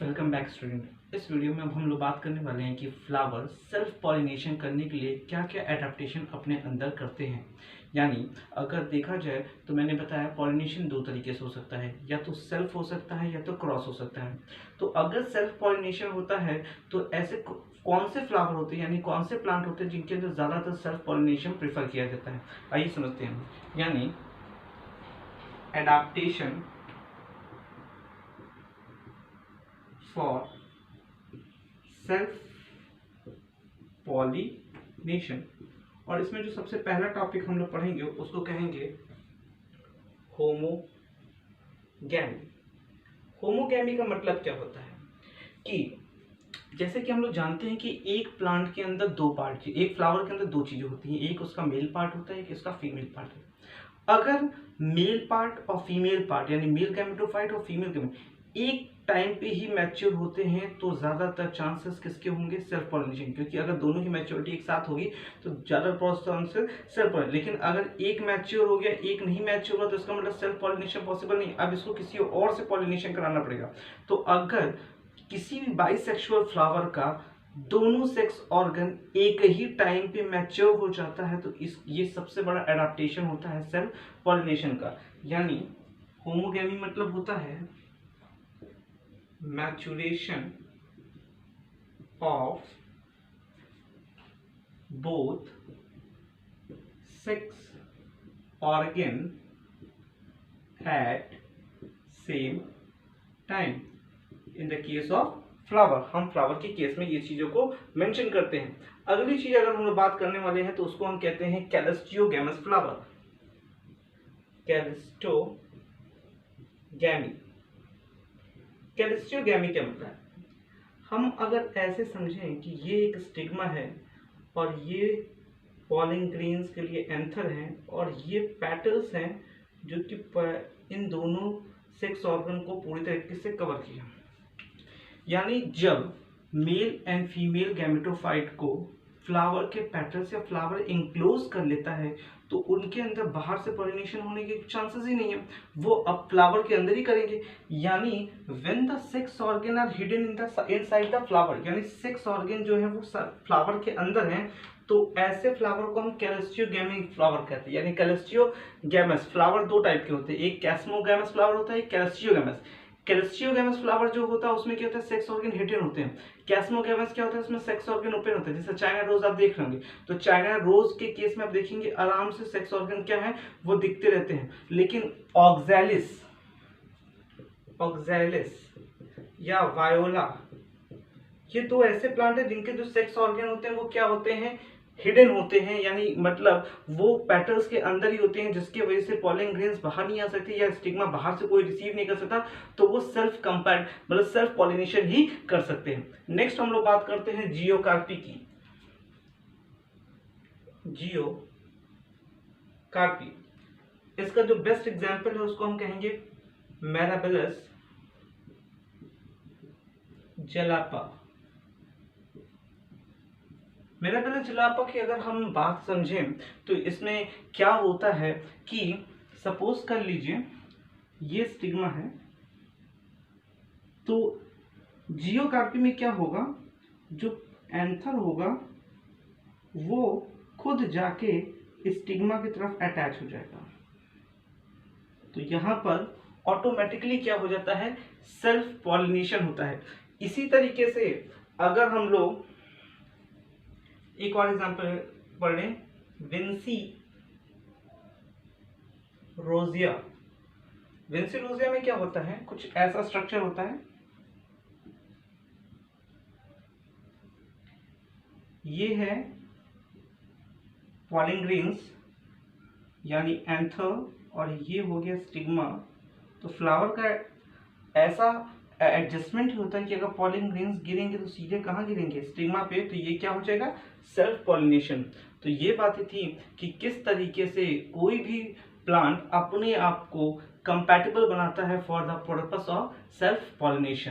Welcome back student. इस video में अब हम लोग बात करने वाले हैं कि फ्लावर सेल्फ पॉलिनेशन करने के लिए क्या क्या एडाप्टेशन अपने अंदर करते हैं। यानी अगर देखा जाए तो मैंने बताया पॉलिनेशन दो तरीके से हो सकता है, या तो सेल्फ हो सकता है या तो क्रॉस हो सकता है। तो अगर सेल्फ पॉलिनेशन होता है तो ऐसे कौन से फ्लावर होते हैं, यानी कौन से प्लांट होते हैं जिनके अंदर ज़्यादातर सेल्फ पॉलिनेशन प्रेफर किया जाता है। आइए समझते हैं। यानी एडाप्टेशन फॉर सेल्फ पॉलिनेशन, और इसमें जो सबसे पहला टॉपिक हम लोग पढ़ेंगे उसको कहेंगे होमोगैमी। होमोगैमी का मतलब क्या होता है कि जैसे कि हम लोग जानते हैं कि एक प्लांट के अंदर दो पार्ट, एक फ्लावर के अंदर दो चीजें होती हैं, एक उसका मेल पार्ट होता है, एक इसका फीमेल पार्ट है। अगर मेल पार्ट और फीमेल पार्ट यानी मेल गैमेटोफाइट और फीमेल गैमेट एक टाइम पे ही मैच्योर होते हैं तो ज़्यादातर चांसेस किसके होंगे? Self pollination. क्योंकि अगर दोनों की मैच्योरिटी एक साथ होगी तो ज़्यादा चांसेस सेल्फ पॉलिनेशन। लेकिन अगर एक मैच्योर हो गया एक नहीं मैच्योर हुआ तो इसका मतलब सेल्फ पॉलिनेशन पॉसिबल नहीं। अब इसको किसी और से पॉलिनेशन कराना पड़ेगा। तो अगर किसी भी बाइसेक्सुअल फ्लावर का दोनों सेक्स ऑर्गन एक ही टाइम पे मैच्योर हो जाता है तो ये सबसे बड़ा एडाप्टेशन होता है सेल्फ पॉलिनेशन का। यानी होमोगैमी मतलब होता है maturation of both sex organ at same time in the case of flower. हम फ्लावर के केस में ये चीजों को मेंशन करते हैं। अगली चीज अगर हम लोग बात करने वाले हैं तो उसको हम कहते हैं कैलस्टियोगैमस फ्लावर। कैलस्टियोगैमी। कैलस्टियोगैमी क्या मतलब है? हम अगर ऐसे समझें कि ये एक स्टिग्मा है और ये पॉलिन ग्रेन्स के लिए एंथर हैं और ये पेटल्स हैं जो कि इन दोनों सेक्स ऑर्गन को पूरी तरीके से कवर किया। यानी जब मेल एंड फीमेल गैमेटोफाइट को फ्लावर के पेटल्स या फ्लावर इंक्लोज कर लेता है तो उनके अंदर बाहर से पॉलिनेशन होने के चांसेस ही नहीं है, वो अब फ्लावर के अंदर ही करेंगे। यानी when the sex organ are hidden inside the flower, यानी सेक्स ऑर्गन जो है वो फ्लावर के अंदर है, तो ऐसे फ्लावर को हम कैलस्टियोगैमी फ्लावर कहते हैं। यानी कैलस्टियोगैमस फ्लावर दो टाइप के होते हैं, एक कैस्मोगैमस फ्लावर होता है, एक कैलस्टियोगैमस। कैलस्टियोगैमस फ्लावर जो होता है उसमें क्या होता है? सेक्स ऑर्गन हिडन होते हैं। कैस्मोगैमस क्या होता है? उसमें सेक्स ऑर्गन ओपन होते हैं। जैसे चाइना रोज आप देख रहे होंगे तो चाइना रोज के केस में आप देखेंगे आराम से सेक्स ऑर्गन क्या है वो दिखते रहते हैं। लेकिन ऑक्सैलिस या वायोला, ये दो ऐसे प्लांट है जिनके जो सेक्स ऑर्गन होते हैं वो क्या होते हैं? हिडन होते हैं। यानी मतलब वो पेटल्स के अंदर ही होते हैं जिसकी वजह से पॉलिन ग्रेन्स बाहर नहीं आ सकती या स्टिग्मा बाहर से कोई रिसीव नहीं कर सकता, तो वो सेल्फ कंपाइल्ड मतलब सेल्फ पॉलिनेशन ही कर सकते हैं। नेक्स्ट हम लोग बात करते हैं जियोकार्पी की। जियोकार्पी, इसका जो बेस्ट एग्जांपल है उसको हम कहेंगे मिराबिलस जलापा। मिराबिलस जलापा की अगर हम बात समझें तो इसमें क्या होता है कि सपोज कर लीजिए ये स्टिग्मा है, तो जियोकार्पी में क्या होगा? जो एंथर होगा वो खुद जाके स्टिग्मा की तरफ अटैच हो जाएगा, तो यहां पर ऑटोमेटिकली क्या हो जाता है? सेल्फ पॉलिनेशन होता है। इसी तरीके से अगर हम लोग एक और एग्जांपल पढ़ें, विंसी रोजिया। विंसी रोजिया में क्या होता है? कुछ ऐसा स्ट्रक्चर होता है, ये है पॉलिन ग्रेन्स यानी एंथर और ये हो गया स्टिग्मा। तो फ्लावर का ऐसा एडजस्टमेंट होता है कि अगर पॉलिन ग्रेन्स गिरेंगे तो सीधे कहाँ गिरेंगे? स्टिग्मा पे, तो ये क्या हो जाएगा? Self pollination. तो ये बातें थी कि किस तरीके से कोई भी प्लांट अपने आप को कंपैटिबल बनाता है for the purpose of self pollination.